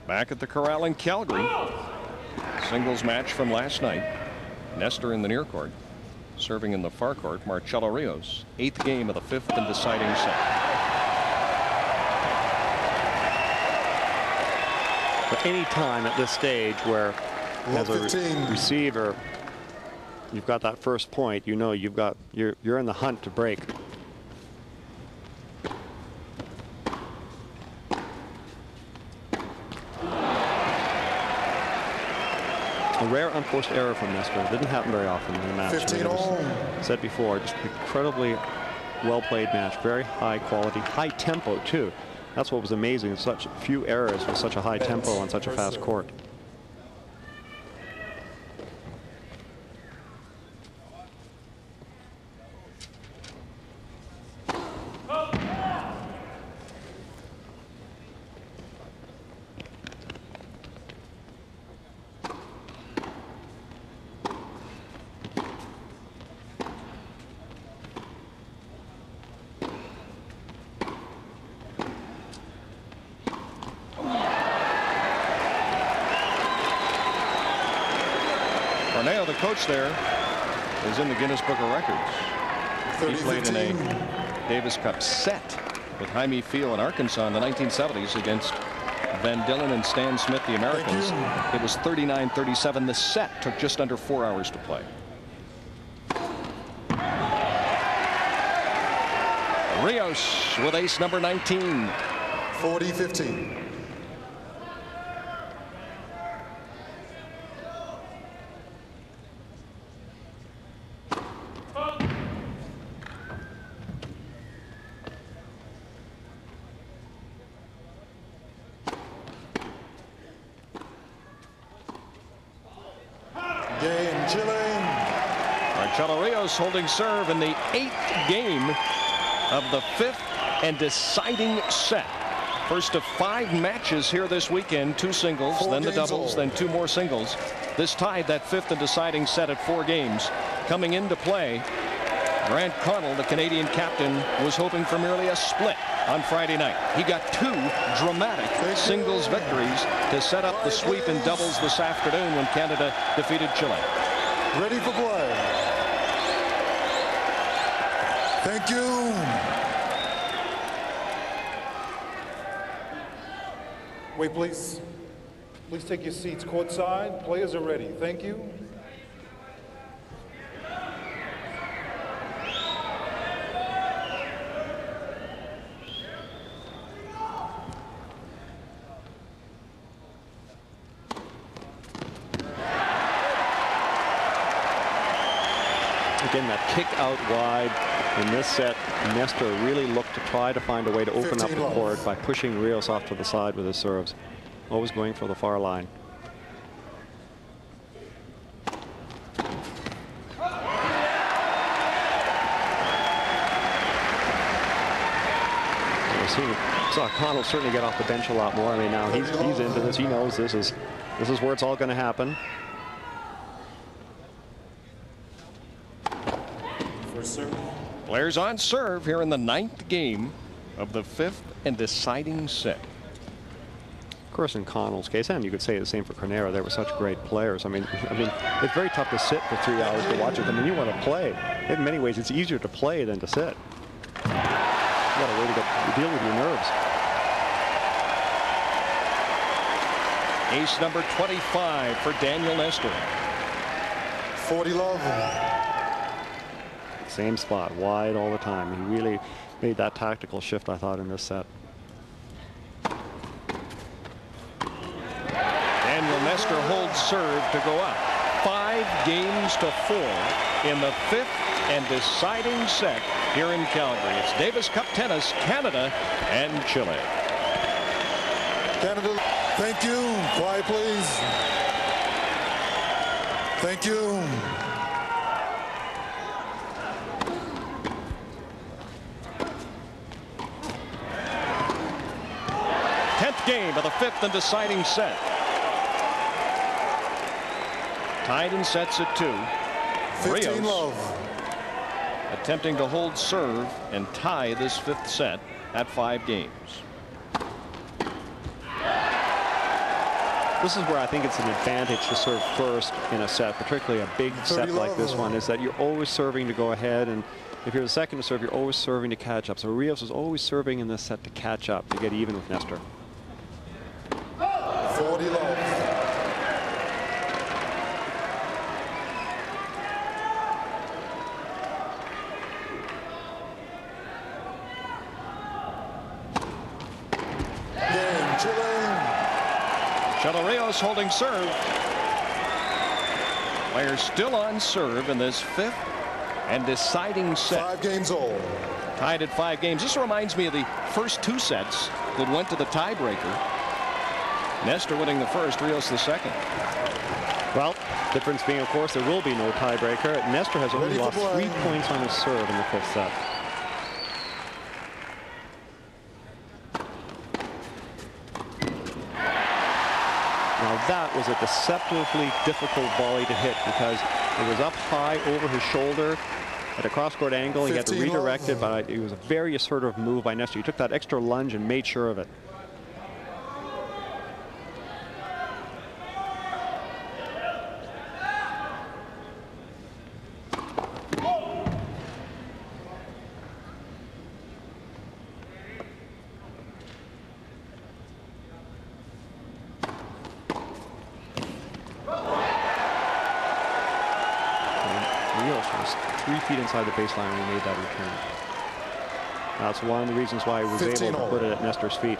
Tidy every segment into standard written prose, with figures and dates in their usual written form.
Back at the Corral in Calgary. Singles match from last night. Nestor in the near court. Serving in the far court, Marcelo Rios. 8th game of the 5th and deciding set. But any time at this stage where, as a receiver, you've got that first point, you know you're in the hunt to break. A rare unforced error from Nestor. It didn't happen very often in the match. 15 all. Said before, just incredibly well played match. Very high quality, high tempo too. That's what was amazing. Such few errors with such a high tempo on such a fast court. Cornell, the coach there, is in the Guinness Book of Records. He played in a Davis Cup set with Jaime Field in Arkansas in the 1970s against Van Dillen and Stan Smith, the Americans. It was 39-37. The set took just under 4 hours to play. Rios with ace number 19. 40-15. Marcelo Rios holding serve in the 8th game of the 5th and deciding set. First of 5 matches here this weekend. 2 singles, then the doubles, then 2 more singles. This tied that 5th and deciding set at 4 games. Coming into play, Grant Connell, the Canadian captain, was hoping for merely a split on Friday night. He got 2 dramatic singles victories to set up the sweep in doubles this afternoon when Canada defeated Chile. Ready for play. Thank you. Wait, please. Please take your seats courtside. Players are ready. Thank you. Again, that kick out wide in this set. Nestor really looked to try to find a way to open up the court by pushing Rios off to the side with his serves. Always going for the far line. Saw Connell certainly get off the bench a lot more. I mean, now he's into this. He knows this is where it's all going to happen. Players on serve here in the 9th game of the 5th and deciding set. Of course, in Connell's case, and you could say the same for Cornero, they were such great players. I mean, it's very tough to sit for 3 hours to watch it. I mean, you want to play. In many ways, it's easier to play than to sit. You got a way to deal with your nerves. Ace number 25 for Daniel Nestor. 40-love. Same spot, wide all the time. He really made that tactical shift, I thought, in this set. Daniel Nestor holds serve to go up 5-4 in the 5th and deciding set here in Calgary. It's Davis Cup tennis, Canada and Chile. Canada, thank you. Quiet, please. Thank you. Game of the 5th and deciding set. Tied in sets at 2. Rios attempting to hold serve and tie this 5th set at 5 games. This is where I think it's an advantage to serve first in a set, particularly a big set like this one, is that you're always serving to go ahead, and if you're the second to serve, you're always serving to catch up. So Rios is always serving in this set to catch up, to get even with Nestor. 40 love. Chelo Rios holding serve. Players still on serve in this 5th and deciding set. 5 games old. Tied at 5 games. This reminds me of the first 2 sets that went to the tiebreaker. Nestor winning the first, Rios the second. Well, difference being, of course, there will be no tiebreaker. Nestor has only lost 3 points on his serve in the 5th set. Now that was a deceptively difficult volley to hit because it was up high over his shoulder at a cross-court angle. He had to redirect it, but it was a very assertive move by Nestor. He took that extra lunge and made sure of it. Rios was 3 feet inside the baseline when he made that return. That's one of the reasons why he was able to put it at Nestor's feet.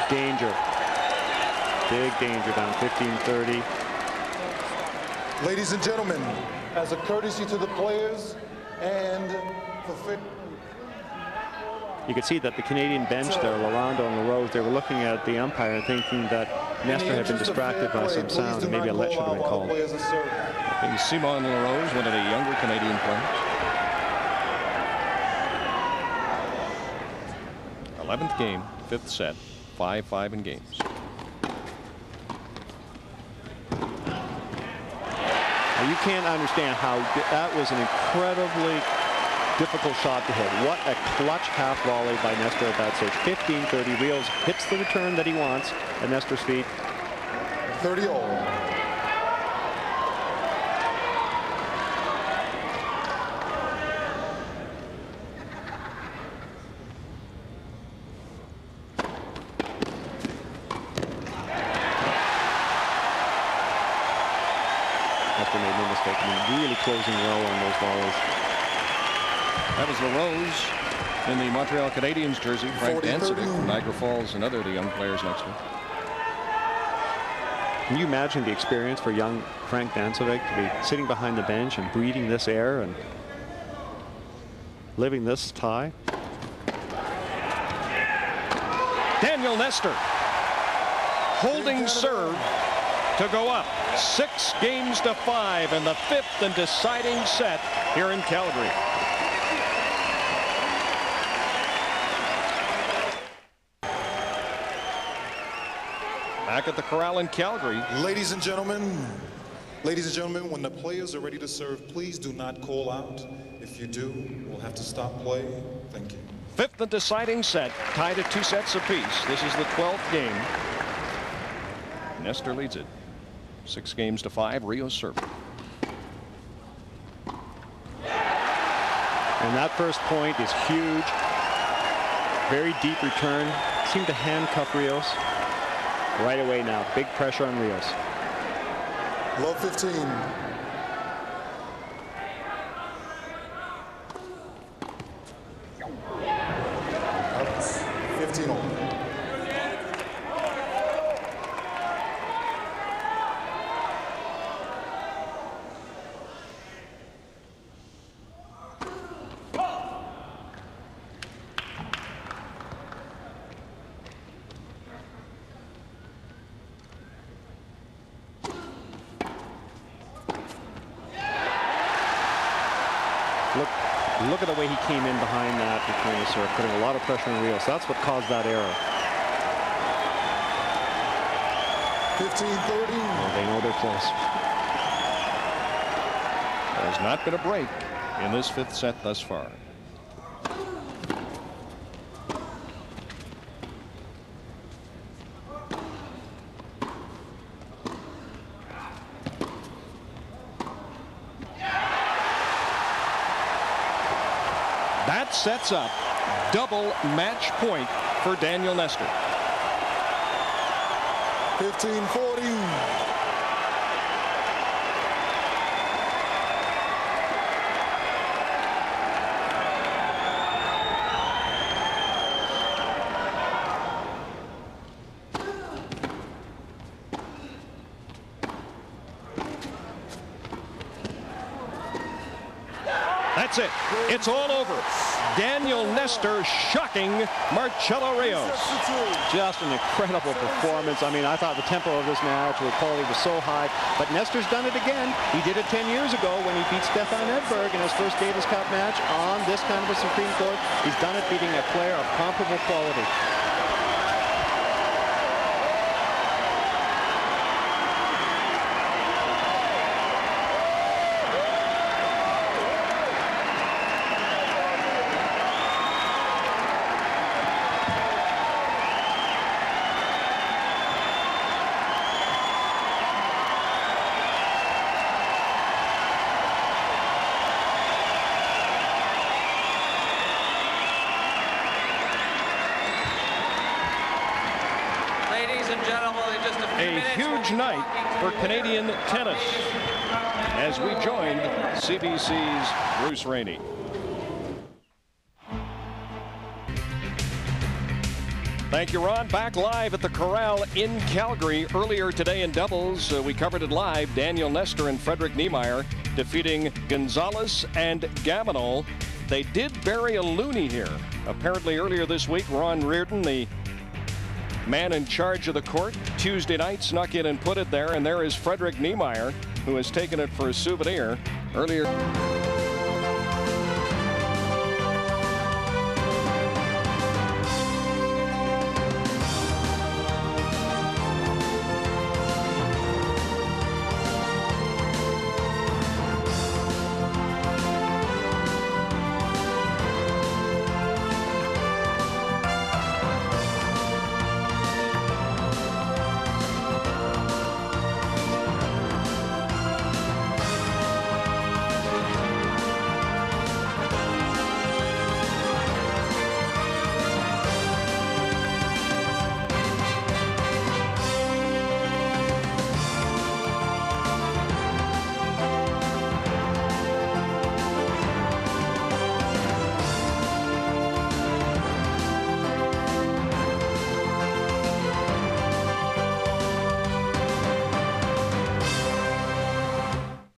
Danger. Big danger down 15-30. Ladies and gentlemen, As a courtesy to the players and for You could see that the Canadian bench there, Lalonde and LaRose, they were looking at the umpire thinking that Nestor had been distracted by some sound and maybe a let should have been called. And Simon LaRose, one of the younger Canadian players. 11th game, 5th set, 5-5 in games. Now, you can't understand how that was an incredibly difficult shot to hit. What a clutch half volley by Nestor at that stage. 15-30. Rios hits the return that he wants at Nestor's feet. 30-all. Nestor made no mistake. I mean, really closing well on those volleys. That was LaRose in the Montreal Canadiens jersey. Frank Dancevic from Niagara Falls, another of the young players next to him. Can you imagine the experience for young Frank Dancevic to be sitting behind the bench and breathing this air and living this tie? Daniel Nestor holding serve to go up 6-5 in the 5th and deciding set here in Calgary. Back at the Corral in Calgary. Ladies and gentlemen, when the players are ready to serve, please do not call out. If you do, we'll have to stop play. Thank you. 5th and deciding set, tied at 2 sets apiece. This is the 12th game. Nestor leads it 6-5. Rios serving. And that first point is huge. Very deep return. Seemed to handcuff Rios. Right away now. Big pressure on Rios. Love 15. That's 15-all. Look at the way he came in behind that between the serve, putting a lot of pressure on Rios. That's what caused that error. 15-13. Well, they know they're close. There has not been a break in this 5th set thus far. That sets up double match point for Daniel Nestor. 15-14. That's it. It's all over. Daniel Nestor shocking Marcelo Rios. Just an incredible performance. I mean, I thought the tempo of this match, the quality was so high, but Nestor's done it again. He did it 10 years ago when he beat Stefan Edberg in his first Davis Cup match on this kind of a Supreme Court. He's done it beating a player of comparable quality. A huge night for Canadian tennis as we joined CBC's Bruce Rainey. Thank you, Ron. Back live at the Corral in Calgary. Earlier today in doubles, we covered it live. Daniel Nestor and Frederick Niemeyer defeating Gonzalez and Gaminol. They did bury a loonie here. Apparently earlier this week, Ron Reardon, the man in charge of the court, Tuesday night snuck in and put it there, and there is Frederick Niemeyer, who has taken it for a souvenir earlier.